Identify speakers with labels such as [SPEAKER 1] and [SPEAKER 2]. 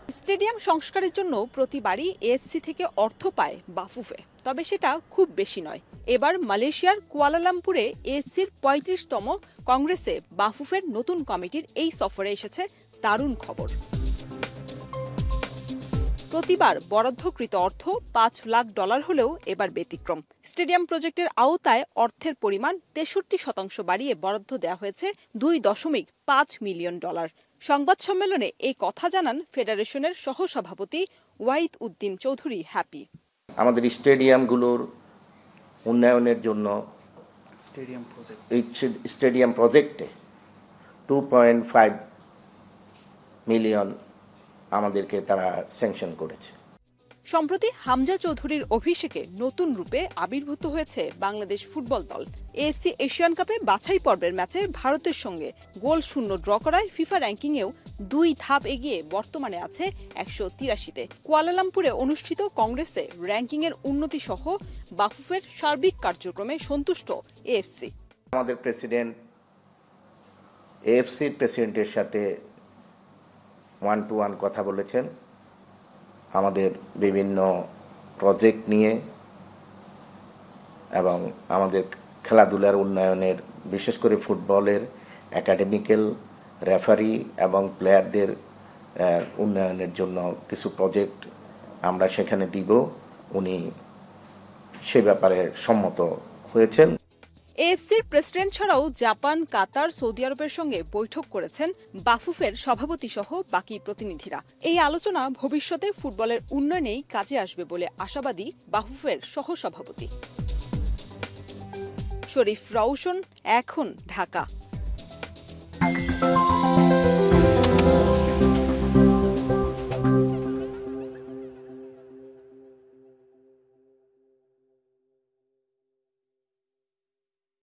[SPEAKER 1] Stadium সংস্কারের জন্য প্রতিবারই এএফসি থেকে অর্থ পায় বাফুফে, তবে সেটা খুব বেশি নয়। এবার মালয়েশিয়ার কুয়ালালামপুরে এএফসির ৩৫তম কংগ্রেসে বাফুফের নতুন কমিটির এই সফরে এসেছে দারুণ খবর। প্রতিবার বরাদ্দকৃত অর্থ $৫ লাখ হলেও এবার ব্যতিক্রম। স্টেডিয়াম প্রজেক্টের আওতায় অর্থের পরিমাণ ৬৩% বাড়িয়ে বরাদ্দ দেওয়া হয়েছে $2.৫ মিলিয়ন। সংবাদ সম্মেলনে এই কথা জানান ফেডারেশনের সহসভাপতি ওয়াহিদ উদ্দিন চৌধুরী হ্যাপি।
[SPEAKER 2] আমাদের স্টেডিয়ামগুলোর উন্নয়নের জন্য স্টেডিয়াম প্রজেক্টে 2.5 মিলিয়ন আমাদেরকে তারা স্যাংশন করেছে।
[SPEAKER 1] সম্প্রতি হামজা চৌধুরীর অভিষেকে নতুন রূপে আবির্ভূত হয়েছে বাংলাদেশ ফুটবল দল। এএফসি এশিয়ান কাপে বাছাই পর্বের ম্যাচে ভারতের সঙ্গে 0-0 ড্র করায় ফিফা র্যাঙ্কিংয়েও 2 ধাপ এগিয়ে বর্তমানে আছে 183-তে। কুয়ালালামপুরে অনুষ্ঠিত কংগ্রেসে র্যাঙ্কিংয়ের উন্নতি সহ বাফুফের সার্বিক কার্যক্রমে সন্তুষ্ট এএফসি।
[SPEAKER 2] আমাদের প্রেসিডেন্ট এএফসির প্রেসিডেন্টের সাথে 1-to-1 কথা বলেছেন আমাদের বিভিন্ন প্রজেক্ট নিয়ে এবং আমাদের খেলাধুলার উন্নয়নের, বিশেষ করে ফুটবলের একাডেমিক্যাল, রেফারি এবং প্লেয়ারদের উন্নয়নের জন্য কিছু প্রজেক্ট আমরা সেখানে দিব। উনি সে ব্যাপারে সম্মত হয়েছেন।
[SPEAKER 1] এএফসির প্রেসিডেন্ট ছাড়াও জাপান, কাতার, সৌদি আরবের সঙ্গে বৈঠক করেছেন বাফুফের সভাপতি সহ বাকি প্রতিনিধিরা। এই আলোচনা ভবিষ্যতে ফুটবলের উন্নয়নেই কাজে আসবে বলে আশাবাদী বাফুফের সহসভাপতি। শরীফ রওশন, এখন ঢাকা।